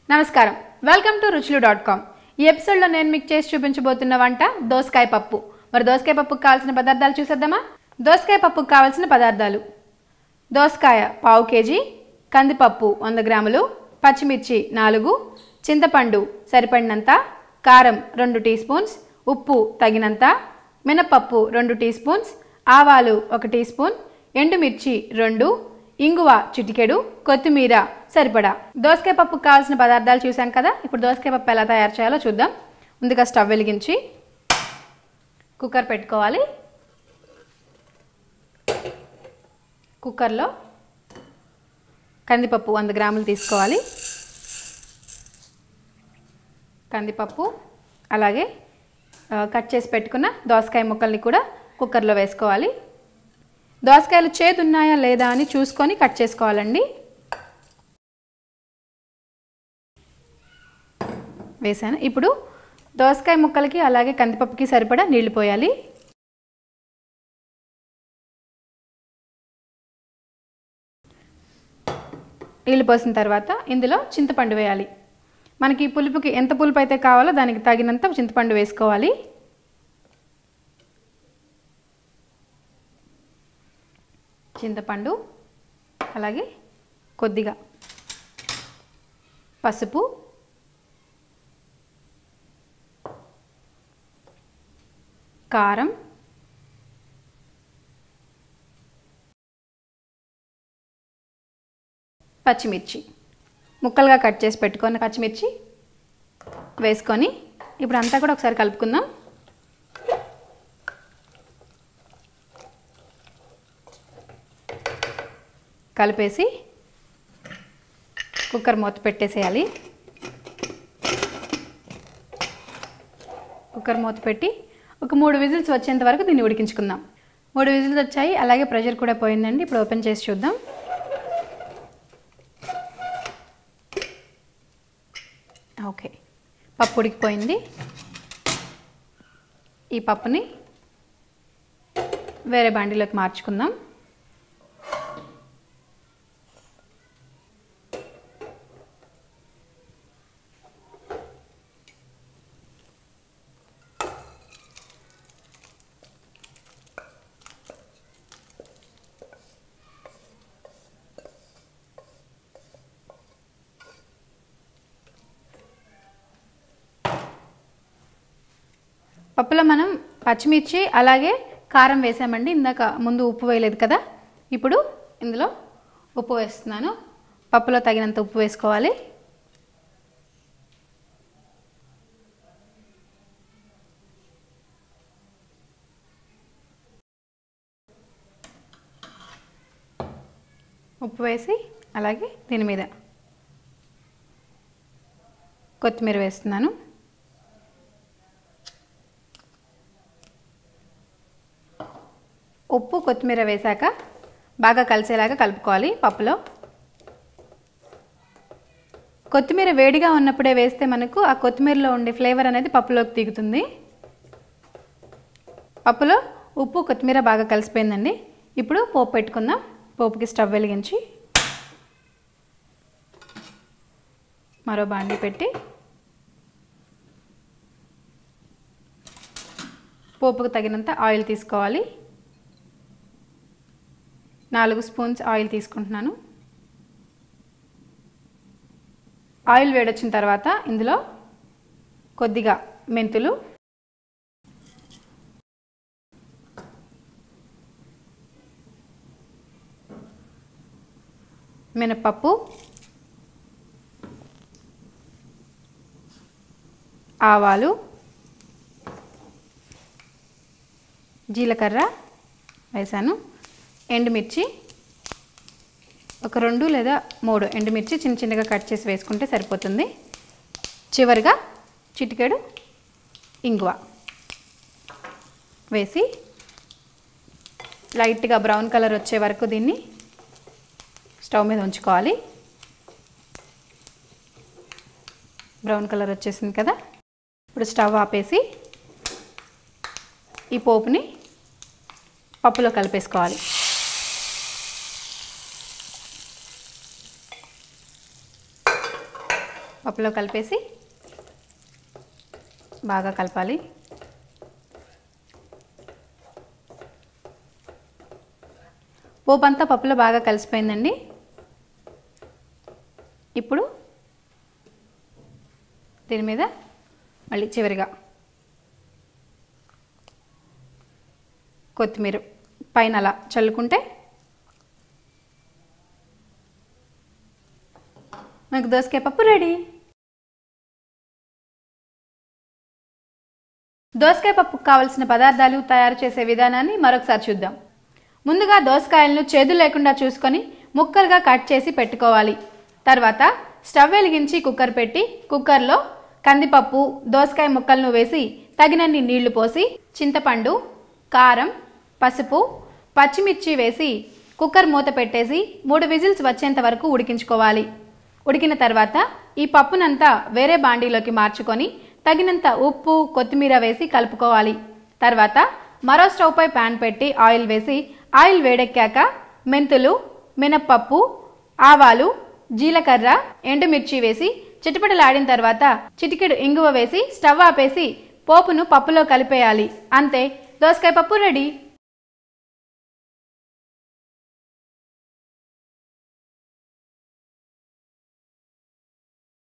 నమస్కారం welcome to ruchilu.com ఈ episode లో నేను మీకు చేసి చూపించబోతున్న వంట దోసకాయ పప్పు మరి దోసకాయ పప్పుకి కావాల్సిన పదార్థాలు చూసేద్దామా దోసకాయ పప్పుకి కావాల్సిన పదార్థాలు దోసకాయ పావు కేజీ కందిపప్పు 100 గ్రాములు పచ్చిమిర్చి 4 చింతపండు సరిపడినంత కారం 2 టీ స్పూన్స్ ఉప్పు తగినంత మినపప్పు 2 టీ స్పూన్స్ ఆవాలు 1 టీ స్పూన్ ఎండుమిర్చి 2 ఇంగువ చిటికెడు కొత్తిమీర సరిపడా దోసకాయ పప్పుకు కావాల్సిన పదార్థాలు చూసాం కదా ఇప్పుడు దోసకాయ పప్పు ఎలా తయారు చేయాలో చూద్దాం ముందుగా స్టవ్ వెలిగించి కుక్కర్ పెట్టుకోవాలి కుక్కర్లో కందిపప్పు 100 గ్రాములు తీసుకోవాలి కందిపప్పు అలాగే కట్ చేసి పెట్టుకున్న దోసకాయ ముక్కల్ని కూడా కుక్కర్లో వేసుకోవాలి దోసకాయలు చేదు ఉన్నాయా లేదా అని చూసుకొని కట్ చేసుకోవాలండి వేసాను ఇప్పుడు దోసకాయ ముక్కలకి అలాగే కందిపప్పుకి సరిపడా నీళ్లు పోయాలి నీళ్లు పోసిన తర్వాత ఇందులో చింతపండు వేయాలి మనకి పులుపుకి ఎంత పులుపు అయితే కావాలో దానికి తగినంత చింతపండు వేసుకోవాలి చింతపండు అలాగే కొద్దిగా పసుపు కారం పచ్చిమిర్చి ముక్కలుగా కట్ చేసి పెట్టుకొని పచ్చిమిర్చి వేసుకొని ఇప్పుడు అంతా కూడా ఒకసారి కలుపుకుందాం కలిపేసి కుక్కర్ మూత పెట్టేసేయాలి కుక్కర్ మూత పెట్టి ఒక 3 విజిల్స్ వచ్చేంత వరకు దీన్ని ఉడికించుకుందాం 3 విజిల్స్ వచ్చాయి అలాగే ప్రెషర్ కూడా పోయిందండి ఇప్పుడు ఓపెన్ చేసి చూద్దాం ఓకే పప్పు ఉడికిపోయింది ఈ పప్పుని వేరే బాండీలోకి మార్చుకుందాం పప్పులో మనం పచ్చిమిర్చి అలాగే కారం వేసామండి ఇందాక ముందు ఉప్పు వేయలేదు కదా ఇప్పుడు ఇందులో ఉప్పు వేస్తున్నాను పప్పులో తగినంత ఉప్పు వేసుకోవాలి ఉప్పు వేసి అలాగే దీని మీద కొత్తిమీర వేస్తున్నాను ఉప్పు కొత్తిమీర వేశాక బాగా కలిసేలాగా కలుపుకోవాలి పప్పులో కొత్తిమీర వేడిగా ఉన్నప్పుడే వేస్తే మనకు ఆ కొత్తిమీరలో ఉండే ఫ్లేవర్ అనేది పప్పులోకి దిగుతుంది పప్పులో ఉప్పు కొత్తిమీర బాగా కలిసిపోయిందండి ఇప్పుడు పోపు పెట్టుకుందాం పోపుకి స్టవ్ వెలిగించి మరో బాండీ పెట్టి పోపుకు తగినంత ఆయిల్ తీసుకోవాలి 4 స్పూన్స్ ఆయిల్ తీసుకుంటున్నాను ఆయిల్ వేడొచ్చిన తర్వాత ఇందులో కొద్దిగా మెంతులు మినపప్పు ఆవాలు జీలకర్ర వేసాను ఎండుమిర్చి ఒక 2 లేదా 3 ఎండుమిర్చి చిన్న చిన్నగా కట్ చేసి వేసుకుంటే సరిపోతుంది చివరిగా చిటికెడు ఇంగువ వేసి లైట్గా బ్రౌన్ కలర్ వచ్చే వరకు దీన్ని స్టవ్ మీద ఉంచుకోవాలి బ్రౌన్ కలర్ వచ్చేసింది కదా ఇప్పుడు స్టవ్ ఆపేసి ఈ పోపుని పప్పులో కలిపేసుకోవాలి పప్పులో కలిపేసి బాగా కలపాలి. పోపు అంతా పప్పులో బాగా కలిసిపోయిందండి. ఇప్పుడు దీని మీద మళ్ళీ చివరిగా కొత్తిమీర పైన అలా చల్లుకుంటే మనకు దోసకాయ పప్పు రెడీ. దోసకాయ పప్పుకు కావలసిన పదార్థాలు, తయారు చేసే విధానాన్ని మరొకసారి చూద్దాం. ముందుగా దోసకాయలను చేదు లేకుండా చూసుకొని ముక్కలుగా కట్ చేసి పెట్టుకోవాలి. తర్వాత స్టవ్ వెలిగించి కుక్కర్ పెట్టి కుక్కర్లో కందిపప్పు, దోసకాయ ముక్కలను వేసి తగినన్ని నీళ్లు పోసి చింతపండు, కారం, పసుపు, పచ్చిమిర్చి వేసి కుక్కర్ మూత పెట్టేసి 3 విజిల్స్ వచ్చేంత వరకు ఉడికించుకోవాలి. ఉడికిన తర్వాత ఈ పప్పునంతా వేరే బాండీలోకి మార్చుకొని తగినంత ఉప్పు, కొత్తిమీర వేసి కలుపుకోవాలి. తర్వాత మరో స్టవ్ పై ప్యాన్ పెట్టి ఆయిల్ వేసి ఆయిల్ వేడెక్కాక మెంతులు, మినప్పప్పు, ఆవాలు, జీలకర్ర, ఎండుమిర్చి వేసి చిటపటలాడిన తర్వాత చిటికెడు ఇంగువ వేసి స్టవ్ ఆపేసి పోపును పప్పులో కలిపేయాలి. అంతే, దోసకాయ పప్పు రెడీ.